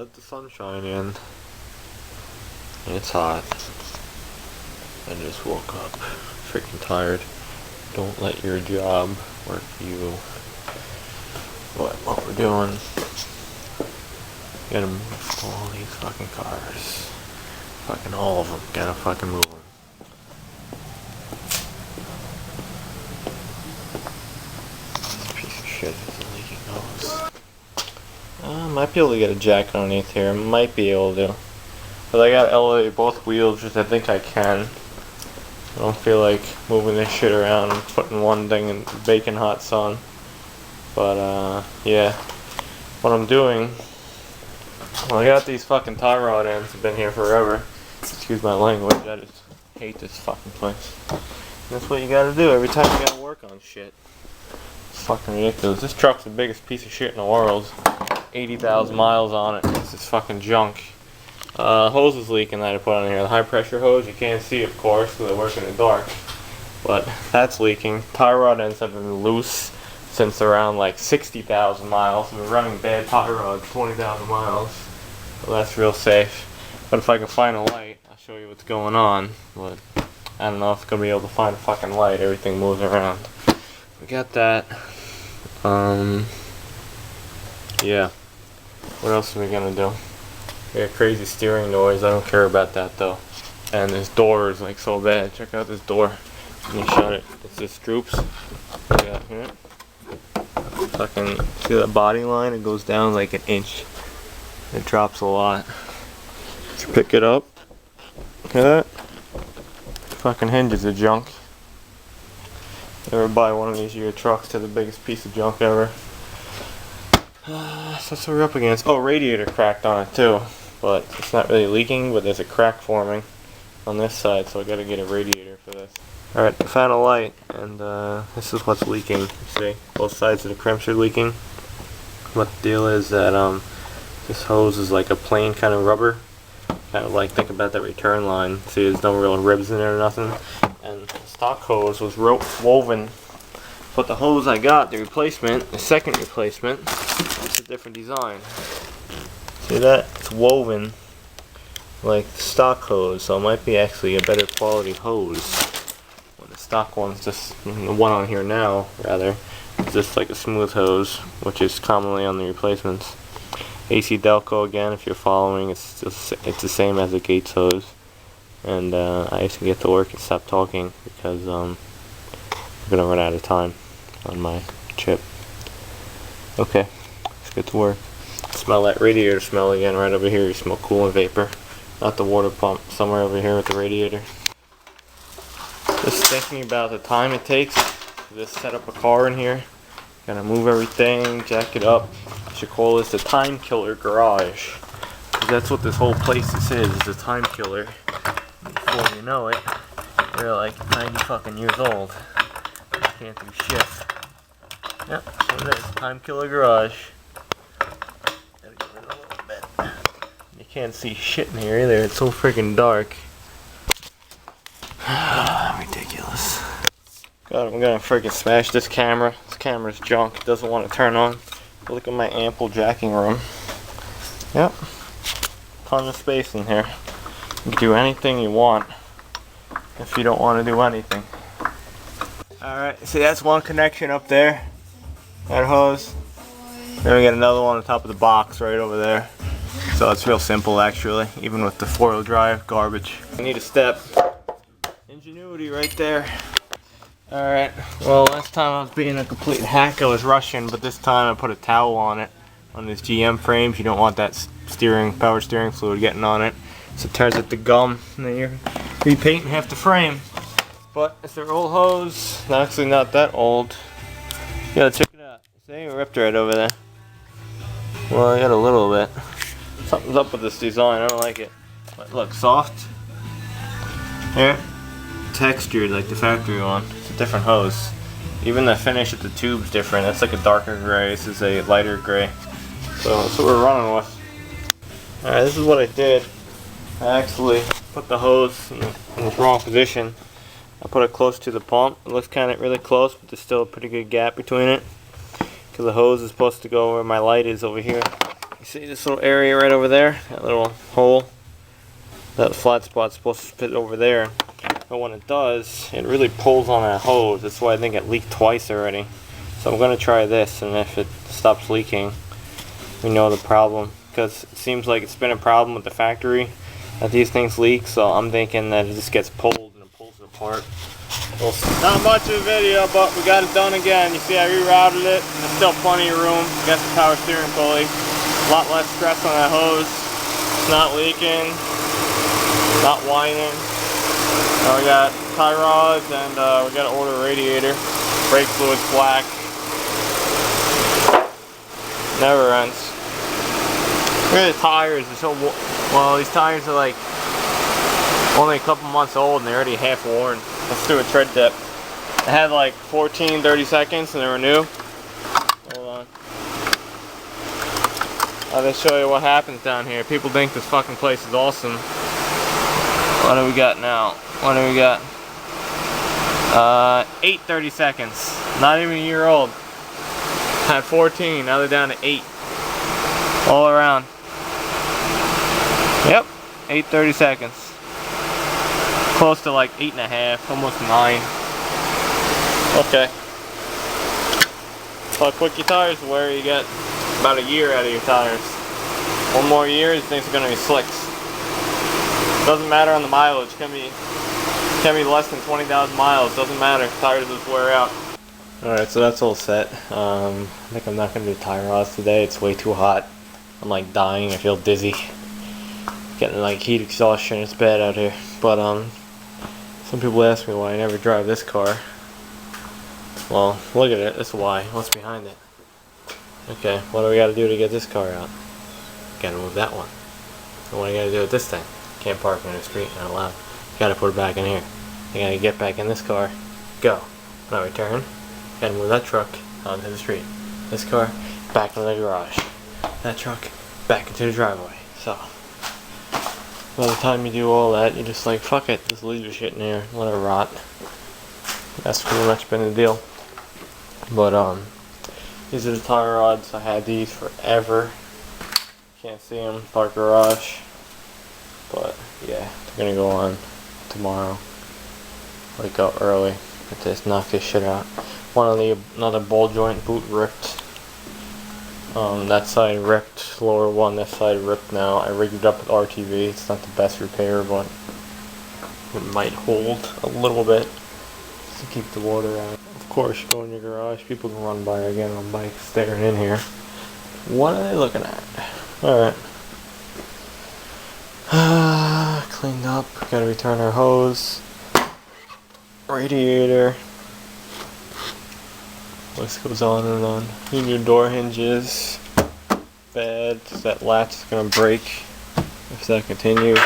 let the sunshine in. It's hot. I just woke up. Freaking tired. Don't let your job work for you. What we're doing. Gotta move all these fucking cars. Fucking all of them. Gotta fucking move them. This piece of shit is a leaking hose. Might be able to get a jack underneath here. Might be able to. But I gotta elevate both wheels, which I think I can. I don't feel like moving this shit around and putting one thing in baking hot sun. But yeah. What I'm doing, well, I got these fucking tie rod ends. I've been here forever. Excuse my language. I just hate this fucking place. And that's what you gotta do every time you gotta work on shit. It's fucking ridiculous. This truck's the biggest piece of shit in the world. 80,000 miles on it. This is fucking junk. Hose is leaking that I put on here. The high pressure hose, you can't see of course because I work in the dark. But that's leaking. Tie rod ends have been loose since around like 60,000 miles. We're running bad tie rods 20,000 miles. So that's real safe. But if I can find a light, I'll show you what's going on. But I don't know if I'm going to be able to find a fucking light. Everything moves around. We got that. Yeah. What else are we gonna do? We got crazy steering noise. I don't care about that though. And this door is like so bad. Check out this door. Let me shut it. It just droops. Yeah, here. Fucking see that body line? It goes down like an inch. It drops a lot. Let's pick it up. Look at that. Fucking hinges are junk. Ever buy one of these year trucks to the biggest piece of junk ever. So that's what we're up against. Oh, radiator cracked on it too. But it's not really leaking, but there's a crack forming on this side, so I gotta get a radiator for this. Alright, I found a light, and this is what's leaking. You see, both sides of the crimps are leaking. What the deal is that this hose is like a plain kind of rubber. Kind of like, think about that return line. See, there's no real ribs in there or nothing. And the stock hose was woven. But the hose I got, the replacement, the second replacement, it's a different design. See that? It's woven like the stock hose, so it might be actually a better quality hose. Well, the stock one's just, the one on here now, rather, is just like a smooth hose, which is commonly on the replacements. AC Delco again, if you're following, it's the same as the Gates hose. And I used to get to work and stop talking because I'm gonna run out of time on my chip. Okay, let's get to work. Smell that radiator smell again right over here. You smell coolant vapor. Not the water pump, somewhere over here with the radiator. Just thinking about the time it takes to just set up a car in here. Gotta move everything, jack it up. I should call this the time killer garage. That's what this whole place is a time killer. Before you know it, you're like 90 fucking years old. You can't do shit. Yep, so it is. Time killer garage. Gotta get rid of a little bit. You can't see shit in here either. It's so freaking dark. Ridiculous. God, I'm gonna freaking smash this camera. This camera's junk. It doesn't want to turn on. Look at my ample jacking room. Yep. Ton of space in here. You can do anything you want if you don't want to do anything. Alright, see that's one connection up there. That hose. Then we got another one on top of the box right over there. So it's real simple actually, even with the 4-wheel drive garbage. I need a step. Ingenuity right there. Alright, well last time I was being a complete hack, I was rushing, but this time I put a towel on it. On these GM frames, you don't want that power steering fluid getting on it. So it turns it to gum, and then you're repainting half the frame. But it's their old hose, actually not that old. You gotta check it out. See, it ripped right over there. Well, I got a little bit. Something's up with this design, I don't like it. But look, soft. Here, textured like the factory one. It's a different hose. Even the finish of the tube's different. That's like a darker gray, this is a lighter gray. So that's what we're running with. Alright, this is what I did. I actually put the hose in the wrong position. I put it close to the pump. It looks kind of really close, but there's still a pretty good gap between it. Because the hose is supposed to go where my light is over here. You see this little area right over there? That little hole? That flat spot's supposed to fit over there. But when it does, it really pulls on that hose. That's why I think it leaked twice already. So I'm going to try this, and if it stops leaking, we know the problem. Because it seems like it's been a problem with the factory that these things leak. So I'm thinking that it just gets pulled and it pulls it apart. Well, not much of a video, but we got it done again. You see I rerouted it. There's still plenty of room. Got the power steering pulley. A lot less stress on that hose. It's not leaking. Not whining. Now we got tie rods and we got to order a radiator. Brake fluid's black. Never ends. Look at the tires. They're so well. These tires are like only a couple months old and they're already half worn. Let's do a tread dip. They had like 14-30 seconds and they were new. Hold on. I'll just show you what happens down here. People think this fucking place is awesome. What do we got now? What do we got? 8:30 seconds. Not even a year old. Had 14, now they're down to 8. All around. Yep, 8:30 seconds. Close to like 8.5, almost 9. Okay. So how quick your tires wear, you get about a year out of your tires. One more year, these things are going to be slicks. Doesn't matter on the mileage. Can be less than 20,000 miles. Doesn't matter. Tires just wear out. Alright, so that's all set. I think I'm not going to do tire rods today. It's way too hot. I'm like dying. I feel dizzy. Getting like heat exhaustion. It's bad out here. But some people ask me why I never drive this car. Well, look at it. That's why. What's behind it? Okay, what do we got to do to get this car out? Gotta move that one. And what do you got to do with this thing? Can't park in the street. Not allowed. Gotta put it back in here. You gotta get back in this car. Go. When I return, gotta move that truck onto the street. This car back into the garage. That truck back into the driveway. So by the time you do all that, you're just like, fuck it, just leave your shit in here, let it rot. That's pretty much been the deal. But these are the tire rods. I had these forever. Can't see them. Park garage. But yeah, they're gonna go on tomorrow. Wake up early. Just knock this shit out. Another ball joint boot ripped. That side ripped, lower one, this side ripped now. I rigged it up with RTV. It's not the best repair, but it might hold a little bit to keep the water out. Of course, you go in your garage, people can run by again on bikes staring in here. What are they looking at? Alright. Cleaned up, gotta return our hose. Radiator. List goes on and on. New door hinges. Bed. That latch is gonna break if that continues.